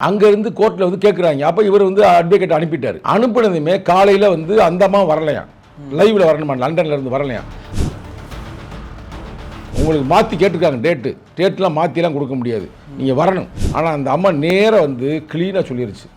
அங்கேருந்து கோர்ட்டில் வந்து கேட்குறாங்க. அப்போ இவர் வந்து அட்வொகேட் அனுப்பிட்டார். அனுப்பினதுமே காலையில் வந்து அந்த அம்மா வரலையாம், லைவில் வரணுமா, லண்டனில் இருந்து வரலையாம். உங்களுக்கு மாற்றி கேட்டிருக்காங்க டேட்லாம் மாற்றிலாம் கொடுக்க முடியாது, நீங்கள் வரணும். ஆனால் அந்த அம்மா நேராக வந்து க்ளீனாக சொல்லிருச்சு.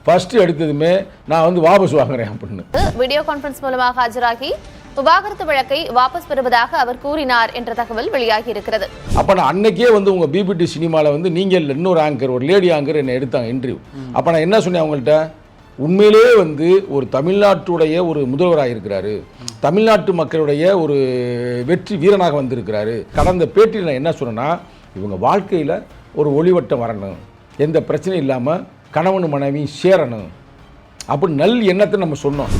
ஃபஸ்ட்டு எடுத்ததுமே நான் வந்து வாபஸ் வாங்குறேன் அப்படின்னு வீடியோ கான்ஃபரன்ஸ் மூலமாக ஆஜராகி விவாகரத்து வழக்கை வாபஸ் பெறுவதாக அவர் கூறினார் என்ற தகவல் வெளியாகி இருக்கிறது. அப்போ நான் அன்னைக்கே வந்து உங்கள் பிபிடி சினிமாவில் வந்து நீங்கள் இன்னொரு ஆங்கர், ஒரு லேடி ஆங்கர் என்னை எடுத்தாங்க இன்டர்வியூ. அப்போ நான் என்ன சொன்னேன் அவங்கள்ட்ட, உண்மையிலேயே வந்து ஒரு தமிழ்நாட்டுடைய ஒரு முதல்வராக இருக்கிறாரு, தமிழ்நாட்டு மக்களுடைய ஒரு வெற்றி வீரனாக வந்திருக்கிறாரு. கடந்த பேட்டியில் நான் என்ன சொன்னேன்னா, இவங்க வாழ்க்கையில் ஒரு ஒளிவட்டம் வரணும், எந்த பிரச்சனையும் இல்லாமல் கணவன் மனைவி சேரணும் அப்படின்னு நல் எண்ணத்தை நம்ம சொன்னோம்.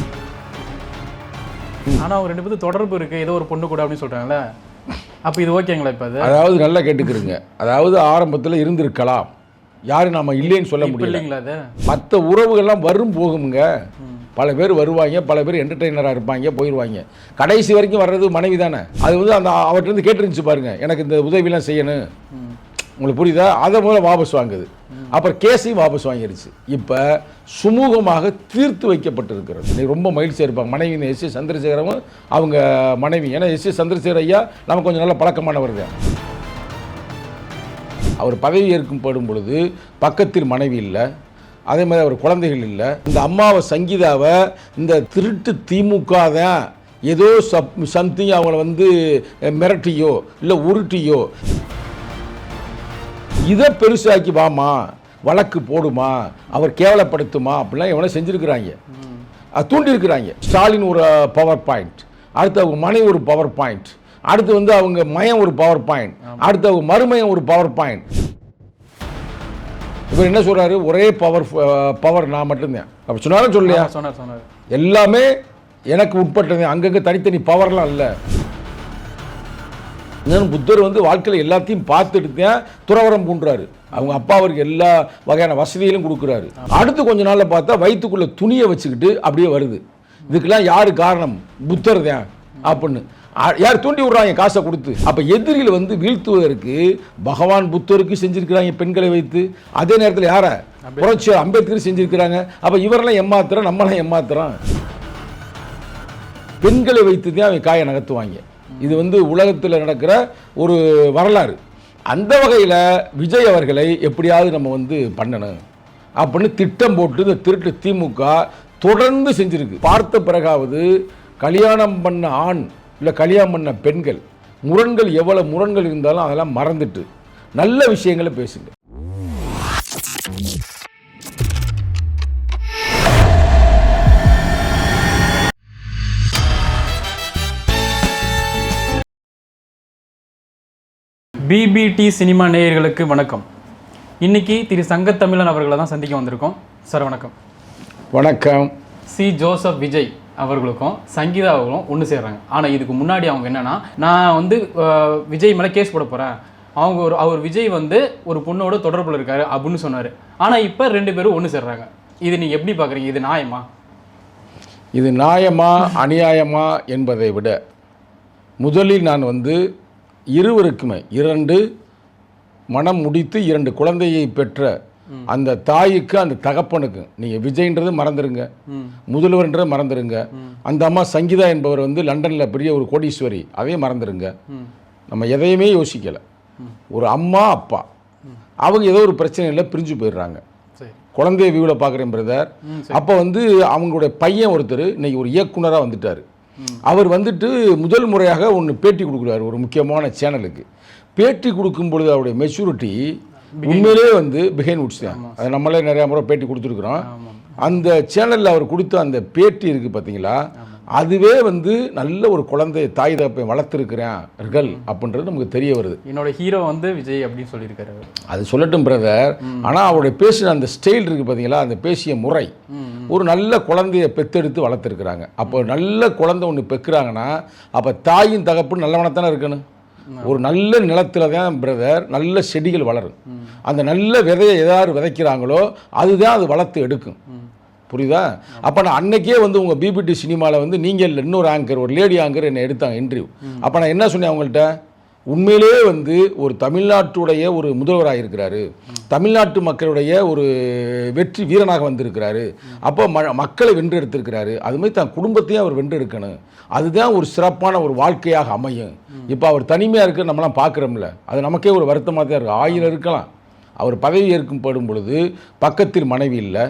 ஆனால் அவங்க ரெண்டு பேரும் தொடர்பு இருக்குது, ஏதோ ஒரு பொண்ணு கூட அப்படின்னு சொல்கிறாங்களே, அப்போ இது ஓகேங்களா? இப்போ அது அதாவது நல்லா கேட்டுக்கிறீங்க, அதாவது ஆரம்பத்தில் இருந்திருக்கலாம், யாரும் நம்ம இல்லைன்னு சொல்ல முடியல. இல்லைங்களா அது மற்ற உறவுகள்லாம் வரும் போகுங்க. பல பேர் வருவாங்க, பல பேர் என்டர்டெய்னராக இருப்பாங்க, போயிடுவாங்க. கடைசி வரைக்கும் வர்றது மனைவி தானே. அது வந்து அந்த அவர்கிட்ட கேட்டுருந்துச்சு பாருங்க, எனக்கு இந்த உதவியெல்லாம் செய்யணும், உங்களுக்கு புரியுதா? அதை முதல்ல வாபஸ் வாங்குது. அப்புறம் கேஸையும் வாபஸ் வாங்கிடுச்சு. இப்போ சுமூகமாக தீர்த்து வைக்கப்பட்டிருக்கிறது. ரொம்ப மகிழ்ச்சியாக இருப்பாங்க. மனைவி எஸ் ஏ சந்திரசேகரவும் அவங்க மனைவி, ஏன்னா எஸ் ஏ சந்திரசேகர் ஐயா நம்ம கொஞ்சம் நல்ல பழக்கமானவர் தான். அவர் பதவி ஏற்கப்படும் பொழுது பக்கத்தில் மனைவி இல்லை, அதே மாதிரி அவர் குழந்தைகள் இல்லை. இந்த அம்மாவை சங்கீதாவை இந்த திருட்டு திமுக தான் ஏதோ சம்திங் அவங்கள வந்து மிரட்டியோ இல்லை உருட்டியோ இதை பெருசாக்கி வாமா, வழக்கு போடுமா, அவர் கேவலப்படுத்துமா அப்படிலாம் எவனை செஞ்சுருக்கிறாங்க, அது தூண்டிருக்கிறாங்க. ஸ்டாலின் ஒரு பவர் பாயிண்ட், அடுத்து அவங்க மனைவி ஒரு பவர் பாயிண்ட், அடுத்து வந்து அவங்க மயம் ஒரு பவர் பாயிண்ட், அடுத்து அவங்க மருமயம் ஒரு பவர் பாயிண்ட். இவர் என்ன சொல்றாரு, ஒரே பவர் நான் மட்டும்தான் அப்படி சொன்னாலும் சொல்லியா? சொன்னார். எல்லாமே எனக்கு உட்பட்டது, அங்கங்கே தனித்தனி பவர்லாம் இல்லை. புத்தர் வந்து வாழ்க்கையில் எல்லாத்தையும் பார்த்துட்டு தான் துறவரம் பூண்டுறாரு. அவங்க அப்பா அவருக்கு எல்லா வகையான வசதிகளும் கொடுக்குறாரு. அடுத்து கொஞ்ச நாளில் பார்த்தா வயிற்றுக்குள்ளே துணியை வச்சுக்கிட்டு அப்படியே வருது. இதுக்கெல்லாம் யார் காரணம்? புத்தர் தான் அப்படின்னு யார் தூண்டி விடுறாங்க காசை கொடுத்து. அப்போ எதிரிகள் வந்து வீழ்த்துவதற்கு பகவான் புத்தருக்கு செஞ்சுருக்கிறாங்க பெண்களை வைத்து, அதே நேரத்தில் யாரை புரட்சி அம்பேத்கர் செஞ்சுருக்கிறாங்க. அப்போ இவரெல்லாம் ஏமாத்துறோம், நம்மளாம் ஏமாத்துறோம். பெண்களை வைத்து தான் அவங்க காயை நகர்த்துவாங்க. இது வந்து உலகத்தில் நடக்கிற ஒரு வரலாறு. அந்த வகையில் விஜய் அவர்களை எப்படியாவது நம்ம வந்து பண்ணணும் அப்படின்னு திட்டம் போட்டு இந்த திருட்டு திமுக தொடர்ந்து செஞ்சுருக்கு. பார்த்த பிறகாவது கல்யாணம் பண்ண ஆண் இல்லை கல்யாணம் பண்ண பெண்கள் முரண்கள், எவ்வளோ முரண்கள் இருந்தாலும் அதெல்லாம் மறந்துட்டு நல்ல விஷயங்களை பேசுங்க. பிபிடி சினிமா நேயர்களுக்கு வணக்கம். இன்னைக்கு திரு சங்கத்தமிழன் அவர்களை தான் சந்திக்க வந்திருக்கோம். சார் வணக்கம். வணக்கம். சி ஜோசப் விஜய் அவர்களுக்கும் சங்கீதா அவர்களும் ஒன்று சேர்றாங்க. ஆனால் இதுக்கு முன்னாடி அவங்க என்னன்னா, நான் வந்து விஜய் மேலே கேஸ் போட போகிறேன், அவர் விஜய் வந்து ஒரு பொண்ணோட தொடர்பில் இருக்காரு அப்படின்னு சொன்னார். ஆனால் இப்போ ரெண்டு பேரும் ஒன்று சேர்றாங்க. இது நீங்கள் எப்படி பார்க்குறீங்க? இது நியாயமா? இது நியாயமா அநியாயமா என்பதை விட முதலில் நான் வந்து இருவருக்குமே, இரண்டு மனம் முடித்து இரண்டு குழந்தையை பெற்ற அந்த தாய்க்கு அந்த தகப்பனுக்கு, நீங்கள் விஜய்ன்றது மறந்துடுங்க, முதல்வர்ன்றதை மறந்துடுங்க, அந்த அம்மா சங்கீதா என்பவர் வந்து லண்டனில் பெரிய ஒரு கோடீஸ்வரி, அதையும் மறந்துடுங்க. நம்ம எதையுமே யோசிக்கலை. ஒரு அம்மா அப்பா அவங்க ஏதோ ஒரு பிரச்சனையில் பிரிஞ்சு போயிடுறாங்க. குழந்தைய வியூவில் பார்க்குறேன் பிரதர். அப்போ வந்து அவங்களுடைய பையன் ஒருத்தர் இன்னைக்கு ஒரு இயக்குனராக வந்துட்டார். அவர் வந்துட்டு முதல் முறையாக ஒன்று பேட்டி கொடுக்குறாரு ஒரு முக்கியமான சேனலுக்கு. பேட்டி கொடுக்கும் பொழுது அவருடைய மெச்சூரிட்டி உண்மையிலே வந்து பிஹைண்ட் வுட்ஸ் தான். அதை நம்மளே நிறையா முறை பேட்டி கொடுத்துருக்குறோம். அந்த சேனலில் அவர் கொடுத்த அந்த பேட்டி இருக்குது பார்த்தீங்களா, அதுவே வந்து நல்ல ஒரு குழந்தை தாய் தகப்பை வளர்த்துருக்கிறார்கள் அப்படின்றது நமக்கு தெரிய வருது. என்னோட ஹீரோ வந்து விஜய் அப்படின்னு சொல்லியிருக்காரு. அது சொல்லட்டும் பிரதர். ஆனால் அவருடைய பேசின அந்த ஸ்டைல் இருக்குது பார்த்தீங்களா, அந்த பேசிய முறை, ஒரு நல்ல குழந்தையை பெற்றெடுத்து வளர்த்துருக்குறாங்க. அப்போ நல்ல குழந்தை ஒன்று பெற்கிறாங்கன்னா அப்போ தாயும் தகப்புன்னு நல்லவனத்தானே இருக்கணும். ஒரு நல்ல நிலத்தில் தான் பிரதர் நல்ல செடிகள் வளரும். அந்த நல்ல விதையை எதாவது விதைக்கிறாங்களோ அதுதான் அது வளர்த்து எடுக்கும். புரியுதா? அப்போ நான் அன்னைக்கே வந்து உங்கள் பிபிடி சினிமாவில் வந்து நீங்கள் இன்னொரு ஆங்கர், ஒரு லேடி ஆங்கர் என்னை எடுத்தாங்க இன்டர்வியூ. அப்போ நான் என்ன சொன்னேன் அவங்கள்ட்ட, உண்மையிலேயே வந்து ஒரு தமிழ்நாட்டுடைய ஒரு முதல்வராக இருக்கிறாரு, தமிழ்நாட்டு மக்களுடைய ஒரு வெற்றி வீரனாக வந்திருக்கிறாரு, அப்போ மக்களை வென்றெடுத்திருக்கிறாரு, அதுமாதிரி தன் குடும்பத்தையும் அவர் வென்றெடுக்கணும், அதுதான் ஒரு சிறப்பான ஒரு வாழ்க்கையாக அமையும். இப்போ அவர் தனிமையாக இருக்க நம்மளாம் பார்க்குறோம்ல, அது நமக்கே ஒரு வருத்தமாக தான் இருக்குது. 1000 இருக்கலாம், அவர் பதவி ஏற்கப்படும் பொழுது பக்கத்தில் மனைவி இல்லை,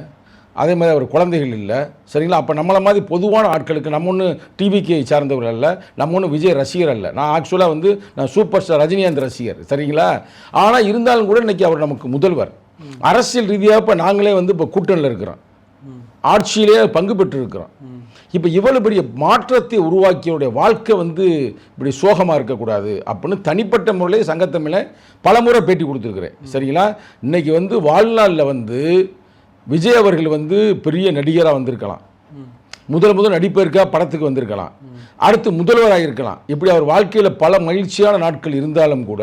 அதே மாதிரி அவர் குழந்தைகள் இல்லை, சரிங்களா? அப்போ நம்மளை மாதிரி பொதுவான ஆட்களுக்கு நம்ம ஒன்று டிவிக்கு சார்ந்தவர்கள் அல்ல, நம்ம ஒன்று விஜய் ரசிகர் அல்ல. நான் ஆக்சுவலாக வந்து நான் சூப்பர் ஸ்டார் ரஜினிகாந்த் ரசிகர், சரிங்களா? ஆனால் இருந்தாலும் கூட இன்றைக்கி அவர் நமக்கு முதல்வர். அரசியல் ரீதியாக இப்போ நாங்களே வந்து இப்போ கூட்டணியில் இருக்கிறோம், ஆட்சியிலே பங்கு பெற்று இருக்கிறோம். இப்போ இவ்வளவு பெரிய மாற்றத்தை உருவாக்கியவருடைய வாழ்க்கை வந்து இப்படி சோகமாக இருக்கக்கூடாது அப்படின்னு தனிப்பட்ட முறையில் சங்கத்தமிழை பல முறை பேட்டி கொடுத்துருக்குறேன், சரிங்களா? இன்றைக்கி வந்து வாழ்நாளில் வந்து விஜய் அவர்கள் வந்து பெரிய நடிகராக வந்திருக்கலாம், முதல் நடிப்பதற்காக படத்துக்கு வந்திருக்கலாம், அடுத்து முதல்வராக இருக்கலாம். இப்படி அவர் வாழ்க்கையில் பல மகிழ்ச்சியான நாட்கள் இருந்தாலும் கூட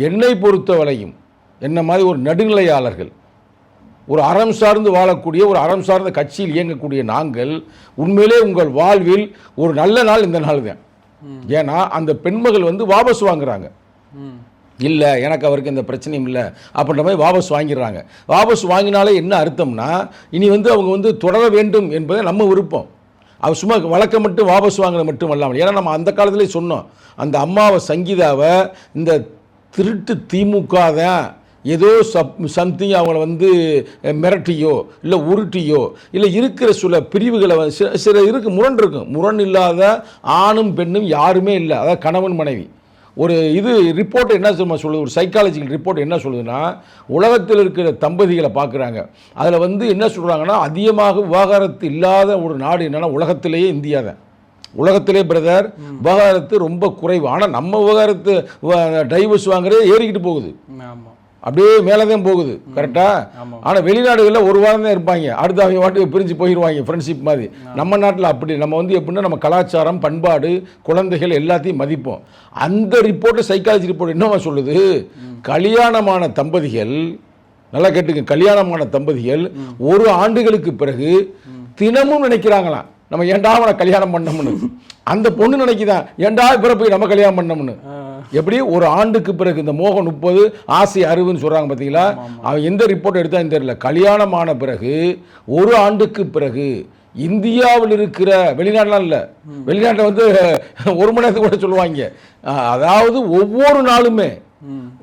என்னை பொறுத்தவரையும் என்ன மாதிரி ஒரு நடுநிலையாளர்கள், ஒரு அறம் சார்ந்து வாழக்கூடிய ஒரு அறம் சார்ந்த கட்சியில் இயங்கக்கூடிய நாங்கள் உண்மையிலே உங்கள் வாழ்வில் ஒரு நல்ல நாள் இந்த நாள் தான். ஏன்னா அந்த பெண்மகள் வந்து வாபஸ் வாங்குறாங்க, இல்லை எனக்கு அவருக்கு இந்த பிரச்சனையும் இல்லை அப்படின்ற மாதிரி வாபஸ் வாங்கிடுறாங்க. வாபஸ் வாங்கினாலே என்ன அர்த்தம்னா இனி வந்து அவங்க வந்து தொடர வேண்டும் என்பதை நம்ம விருப்பம். அவர் சும்மா வழக்கம் மட்டும் வாபஸ் வாங்கினது மட்டும் அல்லாமல், ஏன்னா நம்ம அந்த காலத்திலே சொன்னோம், அந்த அம்மாவை சங்கீதாவை இந்த திருட்டு திமுக தான் ஏதோ சம்திங் அவங்கள வந்து மிரட்டியோ இல்லை உருட்டியோ இல்லை இருக்கிற சில பிரிவுகளை சில இருக்குது, முரண் இருக்கும், முரண் இல்லாத ஆணும் பெண்ணும் யாருமே இல்லை, அதாவது கணவன் மனைவி. ஒரு இது ரிப்போர்ட் என்ன சொல்லுது, ஒரு சைக்காலஜிக்கல் ரிப்போர்ட் என்ன சொல்லுதுன்னா, உலகத்தில் இருக்கிற தம்பதிகளை பார்க்குறாங்க, அதில் வந்து என்ன சொல்கிறாங்கன்னா அதிகமாக விவாகரத்து இல்லாத ஒரு நாடு என்னென்னா உலகத்திலேயே இந்தியா தான். உலகத்திலே பிரதர் விவாகரத்து ரொம்ப குறைவு. ஆனால் நம்ம விவாகரத்து டைவர்ஸ் வாங்குறது ஏறிக்கிட்டு போகுது, அப்படியே மேலே தான் போகுது, கரெக்டாக? ஆனால் வெளிநாடுகளில் ஒரு வாரம் தான் இருப்பாங்க, அடுத்து அவங்க வாட்டுக்கு பிரிஞ்சு போயிடுவாங்க, ஃப்ரெண்ட்ஷிப் மாதிரி. நம்ம நாட்டில் அப்படி நம்ம வந்து எப்படின்னா நம்ம கலாச்சாரம், பண்பாடு, குழந்தைகள் எல்லாத்தையும் மதிப்போம். அந்த ரிப்போர்ட்டு சைக்காலஜி ரிப்போர்ட் என்னவா சொல்லுது, கல்யாணமான தம்பதிகள், நல்லா கேட்டுங்க, கல்யாணமான தம்பதிகள் 1 ஆண்டுகளுக்கு பிறகு தினமும் நினைக்கிறாங்களாம் நம்ம ஏண்டா அவனை கல்யாணம் பண்ணோம்னு. அந்த பொண்ணு நினைக்குதான் ஏண்டா பிற போய் நம்ம கல்யாணம் பண்ணோம்னு. எப்படி 1 ஆண்டுக்கு பிறகு இந்த மோகம் 30 ஆசை 60ன்னு சொல்கிறாங்க பார்த்தீங்களா? அவன் எந்த ரிப்போர்ட் எடுத்தான்னு தெரியல. கல்யாணமான பிறகு 1 ஆண்டுக்கு பிறகு இந்தியாவில் இருக்கிற, வெளிநாட்டிலாம் இல்லை, வெளிநாட்டில் வந்து 1 மணி நேரத்துக்கு கூட சொல்லுவாங்க, அதாவது ஒவ்வொரு நாளுமே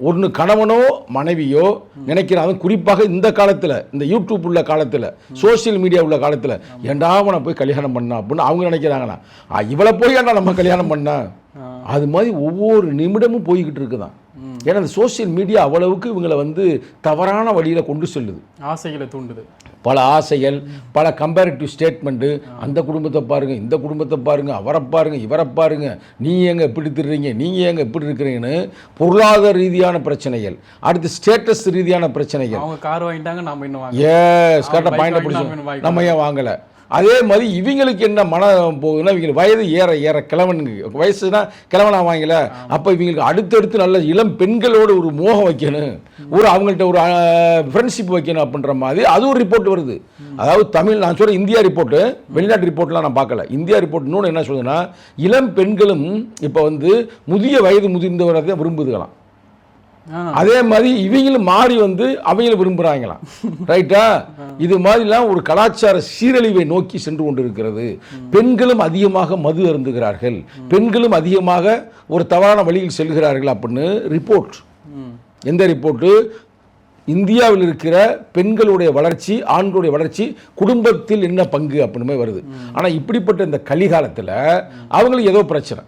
ஒன்று கணவனோ மனைவியோ நினைக்கிறாங்க. குறிப்பாக இந்த காலத்தில், இந்த யூடியூப் உள்ள காலத்தில், சோசியல் மீடியா உள்ள காலத்தில், ஏண்டா அவனை போய் கல்யாணம் பண்ணா அப்படின்னு அவங்க நினைக்கிறாங்களா, இவளை போய் ஏண்டா நம்ம கல்யாணம் பண்ணா. அது மாதிரி ஒவ்வொரு நிமிடமும் போய்கிட்டு இருக்குதான். ஏன்னா அந்த சோசியல் மீடியா அவ்வளவுக்கு இவங்களை வந்து தவறான வழியில் கொண்டு செல்லுது, ஆசைகளை தூண்டுது. பல ஆசைகள், பல கம்பேரிட்டிவ் ஸ்டேட்மெண்ட்டு, அந்த குடும்பத்தை பாருங்கள், இந்த குடும்பத்தை பாருங்கள், அவரை பாருங்கள், இவரை பாருங்கள், நீங்கள் எங்கே எப்படி திருறீங்க, நீங்கள் எங்கே எப்படி இருக்கிறீங்கன்னு பொருளாதார ரீதியான பிரச்சனைகள், அடுத்து ஸ்டேட்டஸ் ரீதியான பிரச்சனைகள். அவங்க கார் வாங்கிட்டாங்க, நம்ம இன்னும் எஸ் கரெக்டாக பாயிண்ட் பிடிச்சோம், நம்ம ஏன் வாங்கலை. அதே மாதிரி இவங்களுக்கு என்ன மனம் போகுதுன்னா, இவங்களுக்கு வயது ஏற ஏற கிழவனுக்கு வயசுனா கிழவனா வாங்கல, அப்போ இவங்களுக்கு அடுத்தடுத்து நல்ல இளம் பெண்களோடு ஒரு மோகம் வைக்கணும், ஒரு அவங்கள்ட்ட ஒரு ஃப்ரெண்ட்ஷிப் வைக்கணும் அப்படின்ற மாதிரி அது ஒரு ரிப்போர்ட் வருது. அதாவது தமிழ், நான் சொல்கிறேன் இந்தியா ரிப்போர்ட்டு, வெளிநாட்டு ரிப்போர்ட்லாம் நான் பார்க்கல. இந்தியா ரிப்போர்ட் இன்னொன்று என்ன சொல்லுதுன்னா, இளம் பெண்களும் இப்போ வந்து முதிய வயது முதிர்ந்தவரை தான் விரும்புதுகலாம். அதே மாதிரி இவங்களும் மாறி வந்து அவங்களும் விரும்புகிறாங்களாம், ரைட்டா? இது மாதிரிலாம் ஒரு கலாச்சார சீரழிவை நோக்கி சென்று கொண்டிருக்கிறது. பெண்களும் அதிகமாக மது அருந்துகிறார்கள், பெண்களும் அதிகமாக ஒரு தவறான வழியில் செல்கிறார்கள் அப்படின்னு ரிப்போர்ட். எந்த ரிப்போர்ட்டு? இந்தியாவில் இருக்கிற பெண்களுடைய வளர்ச்சி, ஆண்களுடைய வளர்ச்சி, குடும்பத்தில் என்ன பங்கு அப்படின்னு வருது. ஆனால் இப்படிப்பட்ட இந்த கலிகாலத்தில் அவங்களுக்கு ஏதோ பிரச்சனை,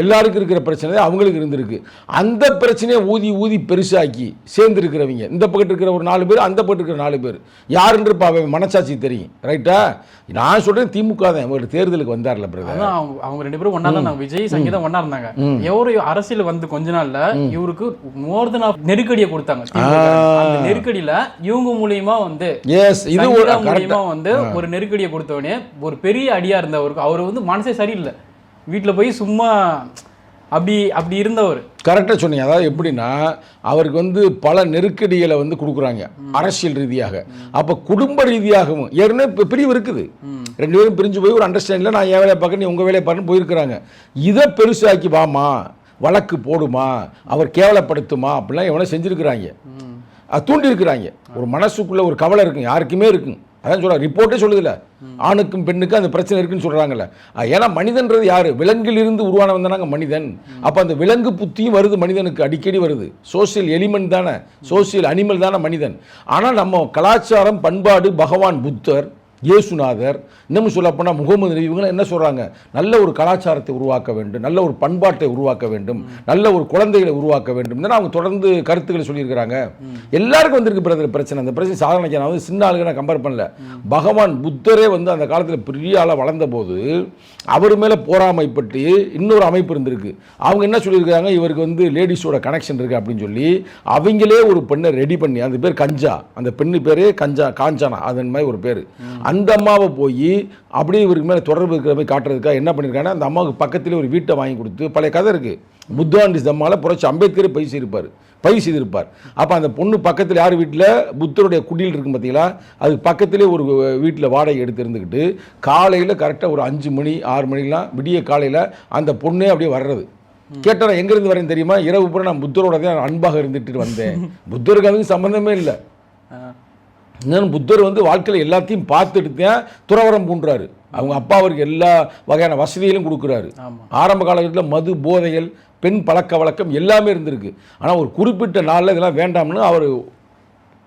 எல்லாருக்கும் இருக்கிற பிரச்சனை அவங்களுக்கு இருந்திருக்கு. அந்த பிரச்சனையை ஊதி ஊதி பெருசாக்கி சேர்ந்துருக்கிறவங்க, இந்த பக்கத்து இருக்கிற ஒரு 4 பேர், அந்த பக்கத்து இருக்கிற 4 பேர், யாருன்ற மனசாட்சி தெரியும், ரைட்டா? நான் சொல்கிறேன் திமுக தான் ஒரு தேர்தலுக்கு வந்தார்ல பிரதர், அவங்க 2 பேரும் ஒன்றா தான், விஜய் சங்கீதா ஒன்றா இருந்தாங்க. எவரு அரசியல் வந்து கொஞ்ச நாள்ல இவருக்கு மோர் தென் நெருக்கடியை கொடுத்தாங்க. அந்த நெருக்கடியில் இவங்க மூலியமா வந்து இது மூலியமா வந்து ஒரு நெருக்கடியை கொடுத்தவனே ஒரு பெரிய அடியா இருந்தவருக்கு, அவர் வந்து மனசே சரியில்லை, வீட்டில் போய் சும்மா அப்படி இருந்தவர். கரெக்டாக சொன்னீங்க. அதாவது எப்படின்னா அவருக்கு வந்து பல நெருக்கடிகளை வந்து கொடுக்குறாங்க அரசியல் ரீதியாக. அப்போ குடும்ப ரீதியாகவும் ஏற்கனவே பிரிவு இருக்குது, 2 பேரும் பிரிஞ்சு போய் ஒரு அண்டர்ஸ்டாண்டிங்கில் நான் என் வேலையை பார்க்க, நீ உங்கள் வேலையை பார்க்கணும் போயிருக்கிறாங்க. இதை பெருசாக்கி வாமா வழக்கு போடுமா, அவர் கேவலப்படுத்துமா அப்படிலாம் எவனை செஞ்சுருக்கிறாங்க, அது தூண்டியிருக்கிறாங்க. ஒரு மனசுக்குள்ளே ஒரு கவலை இருக்கும், யாருக்குமே இருக்கும். அதான் சொல்கிறாங்க, ரிப்போர்ட்டே சொல்லுதில்ல, ஆணுக்கும் பெண்ணுக்கும் அந்த பிரச்சனை இருக்குன்னு சொல்கிறாங்கல்ல. ஏன்னா மனிதன்றது யார்? விலங்கிலிருந்து உருவானவன் தானாங்க மனிதன். அப்போ அந்த விலங்கு புத்தியும் வருது மனிதனுக்கு, அடிக்கடி வருது. சோசியல் எலிமெண்ட் தானே, சோசியல் அனிமல் தானே மனிதன். ஆனால் நம்ம கலாச்சாரம், பண்பாடு, பகவான் புத்தர், இயேசுநாதர், இன்னமும் சொல்லப்போனால் முகமது நபி, இவங்க என்ன சொல்கிறாங்க? நல்ல ஒரு கலாச்சாரத்தை உருவாக்க வேண்டும், நல்ல ஒரு பண்பாட்டை உருவாக்க வேண்டும், நல்ல ஒரு குழந்தைகளை உருவாக்க வேண்டும். தான் அவங்க தொடர்ந்து கருத்துக்களை சொல்லியிருக்கிறாங்க. எல்லாருக்கும் வந்திருக்கு பிரச்சனை. அந்த பிரச்சனை சாதாரண, நான் வந்து சின்ன ஆளுங்க நான் கம்பேர் பண்ணல. பகவான் புத்தரே வந்து அந்த காலத்தில் பெரிய ஆளாக வளர்ந்த போது அவர் மேலே போராமை பற்றி இன்னொரு அமைப்பு இருந்திருக்கு. அவங்க என்ன சொல்லியிருக்காங்க? இவருக்கு வந்து லேடிஸோட கனெக்ஷன் இருக்குது அப்படின்னு சொல்லி அவங்களே ஒரு பெண்ணை ரெடி பண்ணி, அந்த பேர் கஞ்சா, அந்த பெண்ணு பேரே காஞ்சானா, அதன் மாதிரி ஒரு பேர். அந்த அம்மாவை போய் அப்படியே இவருக்கு மேலே தொடர்பு இருக்கிற மாதிரி காட்டுறதுக்காக என்ன பண்ணியிருக்காங்கன்னா, அந்த அம்மாவுக்கு பக்கத்திலே ஒரு வீட்டை வாங்கி கொடுத்து, பழைய கதை இருக்குது, புத்தாண்டிஸ் அம்மாவில் புரட்சி அம்பேத்கரே பதிவு செய்திருப்பார். அப்போ அந்த பொண்ணு பக்கத்தில் யார் வீட்டில்? புத்தருடைய குடியில் இருக்கும் பார்த்தீங்களா, அதுக்கு பக்கத்திலே ஒரு வீட்டில் வாடகை எடுத்து இருந்துக்கிட்டு காலையில் கரெக்டாக ஒரு 5 மணி 6 மணிலாம் விடிய காலையில் அந்த பொண்ணே அப்படியே வர்றது. கேட்டால் எங்கேருந்து வரேன்னு தெரியுமா? இரவு பூரா நான் புத்தரோட தான் அன்பாக இருந்துட்டு வந்தேன். புத்தருக்கு அதுக்கு சம்மந்தமே இல்லை. இன்னும் புத்தர் வந்து வாழ்க்கையில் எல்லாத்தையும் பார்த்துட்டு தான் துறவரம் பூண்டுறாரு. அவங்க அப்பா அவருக்கு எல்லா வகையான வசதிகளும் கொடுக்குறாரு. ஆரம்ப காலகட்டத்தில் மது, போதைகள், பெண் பழக்க வழக்கம் எல்லாமே இருந்திருக்கு. ஆனால் ஒரு குறிப்பிட்ட நாளில் இதெல்லாம் வேண்டாம்னு அவர்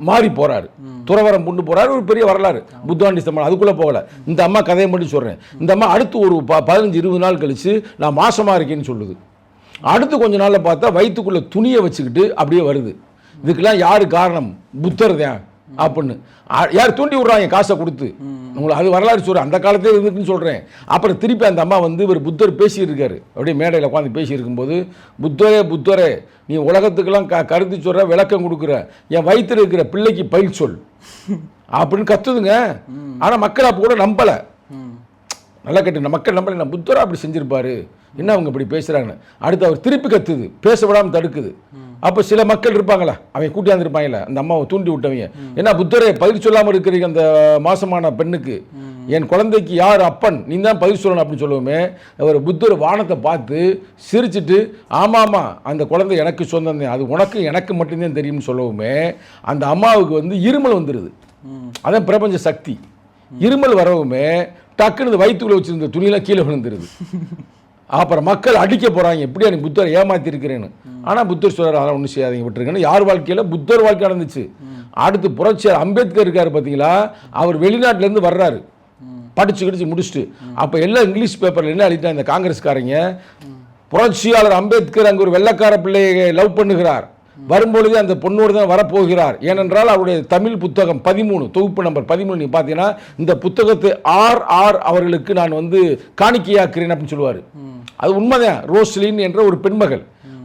மாறி போகிறாரு, துறவரம் பூண்டு போகிறாரு. ஒரு பெரிய வரலாறு புத்தாண்டி சம்பளம், அதுக்குள்ளே போகலை. இந்த அம்மா கதையை மட்டும் சொல்கிறேன். இந்த அம்மா அடுத்து ஒரு 15-20 நாள் கழித்து நான் மாசமாக இருக்கேன்னு சொல்லுது. அடுத்து கொஞ்ச நாளில் பார்த்தா வயிற்றுக்குள்ளே துணியை வச்சுக்கிட்டு அப்படியே வருது. இதுக்கெல்லாம் யார் காரணம்? புத்தர் தான் அப்படின்னு யார் தூண்டி விடுறாங்க காசை கொடுத்து. உங்களுக்கு அது வரலாறு சொல்கிறேன், அந்த காலத்திலே இருந்துக்குன்னு சொல்கிறேன். அப்புறம் திருப்பி அந்த அம்மா வந்து இவர் புத்தர் பேசியிருக்காரு, அப்படியே மேடையில் உட்காந்து பேசியிருக்கும்போது, புத்தரே நீ உலகத்துக்கெல்லாம் கருத்து சொல்கிற, விளக்கம் கொடுக்குற, என் வயிற்றில் இருக்கிற பிள்ளைக்கு பயில் சொல் அப்படின்னு கத்துதுங்க. ஆனால் மக்கள் அப்போ கூட நம்பலை. நல்லா கேட்டு மக்கள் நம்பலை, நான் புத்தரா அப்படி செஞ்சுருப்பாரு, என்ன அவங்க இப்படி பேசுகிறாங்கன்னு. அடுத்து அவர் திருப்பி கத்துது, பேச விடாமல் தடுக்குது. அப்போ சில மக்கள் இருப்பாங்களா, அவங்க கூட்டியாந்துருப்பாங்களே அந்த அம்மாவை தூண்டி விட்டவங்க, என்ன புத்தரே பதில் சொல்லாமல் இருக்கிறீங்க அந்த மாசமான பெண்ணுக்கு, என் குழந்தைக்கு யார் அப்பன், நீ தான் பதில் சொல்லணும் அப்படின்னு சொல்லுவோமே. அவர் புத்தர் வானத்தை பார்த்து சிரிச்சுட்டு, ஆமாமா அந்த குழந்தை எனக்கு சொந்தம் தான், அது உனக்கு எனக்கு மட்டும்தான் தெரியும்னு சொல்லவுமே அந்த அம்மாவுக்கு வந்து இருமல் வந்துடுது. அதான் பிரபஞ்ச சக்தி. இருமல் வரவுமே டக்குன்னு வயிற்றுக்குள்ள வச்சிருந்த துணியெல்லாம் கீழே விழுந்துருது. அப்புறம் மக்கள் அடிக்க போகிறாங்க, எப்படியா நீ புத்தரை ஏமாத்திருக்கிறேன்னு. ஆனால் புத்தர் சொல்கிறார், அதெல்லாம் ஒன்றும் செய்யாதீங்க, விட்டுருக்கேன்னு. யார் வாழ்க்கையில்? புத்தர் வாழ்க்கை நடந்துச்சு. அடுத்து புரட்சியார் அம்பேத்கர் இருக்கார் பார்த்தீங்களா, அவர் வெளிநாட்டிலேருந்து வர்றாரு, படிச்சு முடிச்சுட்டு. அப்போ எல்லாம் இங்கிலீஷ் பேப்பரில் என்ன எழுதிட்டாங்க இந்த காங்கிரஸ்காரங்க, புரட்சியாளர் அம்பேத்கர் அங்கே ஒரு வெள்ளைக்கார பிள்ளையை லவ் பண்ணுகிறார், வரும்பொழுது அந்த பொண்ணோடு தான் வரப்போகிறார். ஏனென்றால் அவருடைய தமிழ் புத்தகம் 13 தொகுப்பு நம்பர் 13 நீங்கள் பார்த்தீங்கன்னா, இந்த புத்தகத்தை ஆர் அவர்களுக்கு நான் வந்து காணிக்கையாக்குறேன் அப்படின்னு சொல்லுவார். அது உண்மைதான். ரோஸ்லின் என்ற ஒரு பெண்மகள்,